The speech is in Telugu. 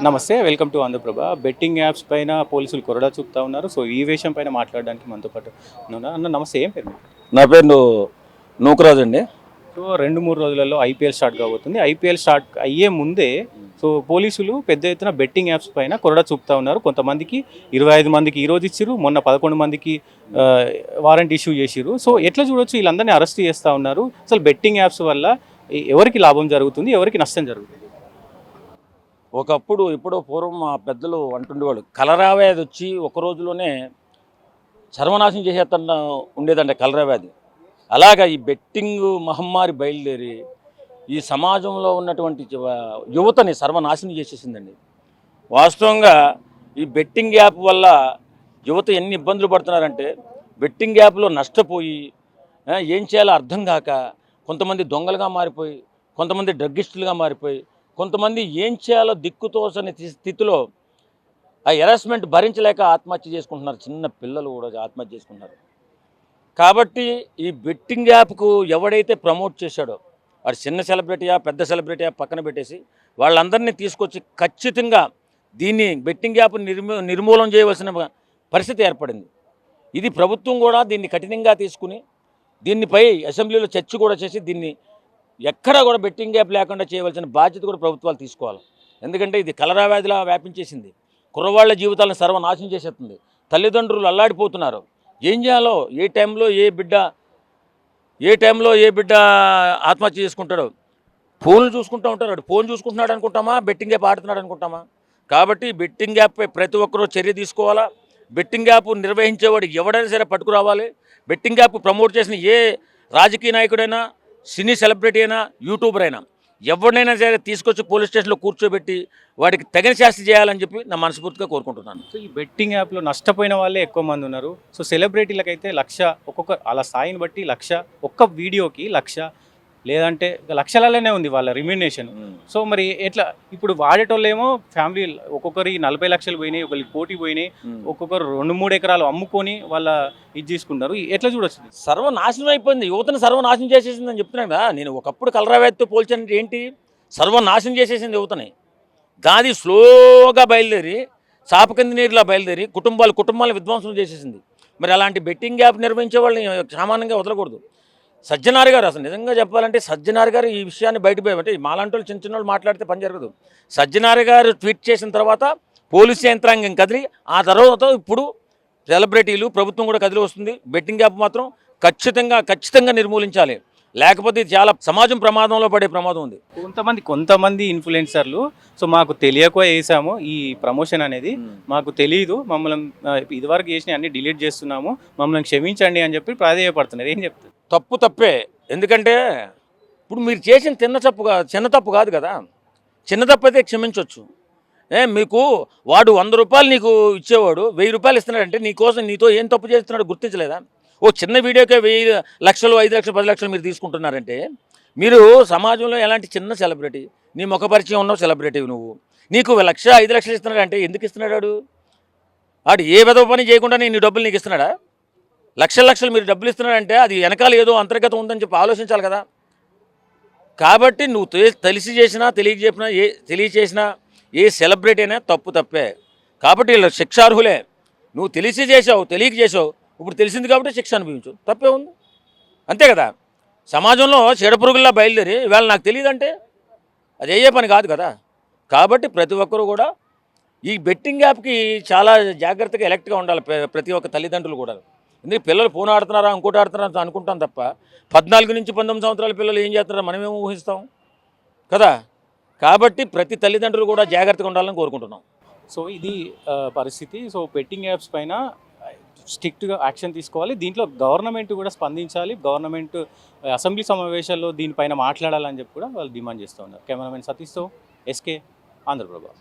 నమస్తే, welcome to Andhra Prabha. Betting apps పైన పోలీసులు కొరడా చూపుతా ఉన్నారు. సో ఈ విషయం పైన మాట్లాడడానికి మనతో పాటు ఉన్నారు. అన్న నమస్తే, ఏం పేరు? నా పేరు నూకరాజు అండి. సో 2-3 రోజులలో ఐపీఎల్ స్టార్ట్ కాబోతుంది. ఐపీఎల్ స్టార్ట్ అయ్యే ముందే సో పోలీసులు పెద్ద ఎత్తున బెట్టింగ్ యాప్స్ పైన కొరడా చూపుతా ఉన్నారు. కొంతమందికి 25 మందికి ఈరోజు ఇచ్చిరు, మొన్న 11 మందికి వారెంట్ ఇష్యూ చేసిరు. సో ఎట్లా చూడొచ్చు, వీళ్ళందరినీ అరెస్ట్ చేస్తూ ఉన్నారు. అసలు బెట్టింగ్ యాప్స్ వల్ల ఎవరికి లాభం జరుగుతుంది, ఎవరికి నష్టం జరుగుతుంది? ఒకప్పుడు ఎప్పుడో పూర్వం మా పెద్దలు అంటుండేవాళ్ళు, కలరా వ్యాధి వచ్చి ఒక రోజులోనే సర్వనాశనం చేసేస్తున్న ఉండేదంటే కలరా వ్యాధి. అలాగా ఈ బెట్టింగ్ మహమ్మారి బయలుదేరి ఈ సమాజంలో ఉన్నటువంటి యువతని సర్వనాశనం చేసేసిందండి. వాస్తవంగా ఈ బెట్టింగ్ యాప్ వల్ల యువత ఎన్ని ఇబ్బందులు పడుతున్నారంటే, బెట్టింగ్ యాప్లో నష్టపోయి ఏం చేయాలో అర్థం కాక కొంతమంది దొంగలుగా మారిపోయి, కొంతమంది డ్రగ్గిస్టులుగా మారిపోయి, కొంతమంది ఏం చేయాలో దిక్కుతోసని స్థితిలో ఆ హెరాస్మెంట్ భరించలేక ఆత్మహత్య చేసుకుంటున్నారు. చిన్న పిల్లలు కూడా ఆత్మహత్య చేసుకుంటున్నారు. కాబట్టి ఈ బెట్టింగ్ యాప్కు ఎవడైతే ప్రమోట్ చేశాడో వాడు చిన్న సెలబ్రిటీయా పెద్ద సెలబ్రిటీయా పక్కన పెట్టేసి వాళ్ళందరినీ తీసుకొచ్చి ఖచ్చితంగా దీన్ని బెట్టింగ్ యాప్ నిర్మూలన చేయవలసిన పరిస్థితి ఏర్పడింది. ఇది ప్రభుత్వం కూడా దీన్ని కఠినంగా తీసుకుని దీనిపై అసెంబ్లీలో చర్చ కూడా చేసి దీన్ని ఎక్కడా కూడా బెట్టింగ్ యాప్ లేకుండా చేయవలసిన బాధ్యత కూడా ప్రభుత్వాలు తీసుకోవాలి. ఎందుకంటే ఇది కలరా వ్యాధిలా వ్యాపించేసింది. కుర్రవాళ్ల జీవితాలను సర్వనాశనం చేసేస్తుంది. తల్లిదండ్రులు అల్లాడిపోతున్నారు. ఏం చేయాలో, ఏ టైంలో ఏ బిడ్డ ఆత్మహత్య చేసుకుంటాడో. ఫోన్లు చూసుకుంటూ ఉంటారు. ఫోన్ చూసుకుంటున్నాడు అనుకుంటామా, బెట్టింగ్ యాప్ ఆడుతున్నాడు అనుకుంటామా? కాబట్టి బెట్టింగ్ యాప్పై ప్రతి ఒక్కరూ చర్య తీసుకోవాలా. బెట్టింగ్ యాప్ నిర్వహించేవాడు ఎవడైనా సరే పట్టుకురావాలి. బెట్టింగ్ యాప్ ప్రమోట్ చేసిన ఏ రాజకీయ నాయకుడైనా, సినీ సెలబ్రిటీ అయినా, యూట్యూబర్ అయినా ఎవరినైనా సరే తీసుకొచ్చి పోలీస్ స్టేషన్లో కూర్చోబెట్టి వాడికి తగిన శాస్తి చేయాలని చెప్పి నా మనస్ఫూర్తిగా కోరుకుంటున్నాను. సో ఈ బెట్టింగ్ యాప్లో నష్టపోయిన వాళ్ళే ఎక్కువ మంది ఉన్నారు. సో సెలబ్రిటీలకైతే 1,00,000, ఒక్కొక్క అలా స్థాయిని బట్టి 1,00,000, ఒక్క వీడియోకి 1,00,000, లేదంటే లక్షలలోనే ఉంది వాళ్ళ రిమ్యూనేషన్. సో మరి ఎట్లా ఇప్పుడు వాడేటోళ్ళేమో ఫ్యామిలీ ఒక్కొక్కరి 40 లక్షలు పోయినాయి, ఒకరికి కోటి పోయినాయి, ఒక్కొక్కరు 2-3 ఎకరాలు అమ్ముకొని వాళ్ళ ఇది తీసుకుంటారు. ఎట్లా చూడొచ్చు? సర్వనాశనం అయిపోయింది. యువతను సర్వనాశనం చేసేసిందని చెప్తున్నాను కదా. నేను ఒకప్పుడు కలరా వ్యాధితో పోల్చానంటే ఏంటి, సర్వనాశనం చేసేసింది యువతని. దాది స్లోగా బయలుదేరి చాపకింది నీరులా బయలుదేరి కుటుంబాలను విధ్వంసం చేసేసింది. మరి అలాంటి బెట్టింగ్ యాప్ నిర్వహించే వాళ్ళని సామాన్యంగా వదలకూడదు. సజ్జనార్ గారు, అసలు నిజంగా చెప్పాలంటే సజ్జనార్ గారు ఈ విషయాన్ని బయటపోయి, అంటే మాలాంటి వాళ్ళు చిన్న వాళ్ళు మాట్లాడితే పని జరగదు. సజ్జనార్ గారు ట్వీట్ చేసిన తర్వాత పోలీసు యంత్రాంగం కదిలి, ఆ తర్వాత ఇప్పుడు సెలబ్రిటీలు, ప్రభుత్వం కూడా కదిలి వస్తుంది. బెట్టింగ్ యాప్ మాత్రం ఖచ్చితంగా నిర్మూలించాలి. లేకపోతే చాలా సమాజం ప్రమాదంలో పడే ప్రమాదం ఉంది. కొంతమంది ఇన్ఫ్లుయెన్సర్లు సో మాకు తెలియక వేసాము ఈ ప్రమోషన్ అనేది, మాకు తెలియదు, మమ్మల్ని ఇదివరకు చేసిన అన్ని డిలీట్ చేస్తున్నాము, మమ్మల్ని క్షమించండి అని చెప్పి ప్రాధేయపడుతున్నారు. ఏం చెప్తారు? తప్పే. ఎందుకంటే ఇప్పుడు మీరు చేసిన చిన్న తప్పు కాదు కదా. చిన్న తప్పు అయితే క్షమించవచ్చు. మీకు వాడు 100 రూపాయలు నీకు ఇచ్చేవాడు 1000 రూపాయలు ఇస్తున్నాడంటే నీతో ఏం తప్పు చేస్తున్నాడో గుర్తించలేదా? ఓ చిన్న వీడియోకే 1000 లక్షలు, 5 లక్షలు, 10 లక్షలు మీరు తీసుకుంటున్నారంటే మీరు సమాజంలో ఎలాంటి చిన్న సెలబ్రిటీ, నీ ముఖ పరిచయం ఉన్న సెలబ్రిటీ నువ్వు, నీకు 1 లక్ష 5 లక్షలు ఇస్తున్నాడంటే ఎందుకు ఇస్తున్నాడు? వాడు ఏ విధవ పని చేయకుండా నీ డబ్బులు నీకు ఇస్తున్నాడా? లక్షలు మీరు డబ్బులు ఇస్తున్నాడంటే అది వెనకాల ఏదో అంతర్గతం ఉందని చెప్పి ఆలోచించాలి కదా. కాబట్టి నువ్వు తెలిసి చేసినా తెలియచేసినా ఏ సెలబ్రిటీ అయినా తప్పే. కాబట్టి వీళ్ళు శిక్షార్హులే. నువ్వు తెలిసి చేసావు, తెలియక చేసావు, ఇప్పుడు తెలిసింది కాబట్టి శిక్ష అనుభవించు, తప్పే ఉంది. అంతే కదా. సమాజంలో చీడపురుగుల్లా బయలుదేరి ఇవాళ నాకు తెలియదంటే అది అయ్యే పని కాదు కదా. కాబట్టి ప్రతి ఒక్కరూ కూడా ఈ బెట్టింగ్ యాప్కి చాలా జాగ్రత్తగా ఎలక్ట్గా ఉండాలి, ప్రతి ఒక్క తల్లిదండ్రులు కూడా. ఎందుకంటే పిల్లలు ఫోన్ ఆడుతున్నారా, ఇంకోటి ఆడుతున్నారా అనుకుంటాం తప్ప 14 నుంచి 19 సంవత్సరాల పిల్లలు ఏం చేస్తున్నారో మనమేమో ఊహిస్తాం కదా. కాబట్టి ప్రతి తల్లిదండ్రులు కూడా జాగ్రత్తగా ఉండాలని కోరుకుంటున్నాం. సో ఇది పరిస్థితి. సో బెట్టింగ్ యాప్స్ పైన స్ట్రిక్ట్గా యాక్షన్ తీసుకోవాలి. దీంట్లో గవర్నమెంట్ కూడా స్పందించాలి. గవర్నమెంట్ అసెంబ్లీ సమావేశాల్లో దీనిపైన మాట్లాడాలని చెప్పి కూడా వాళ్ళు డిమాండ్ చేస్తూ ఉన్నారు. Cameraman సతీష్తో SK, Andhraprabha.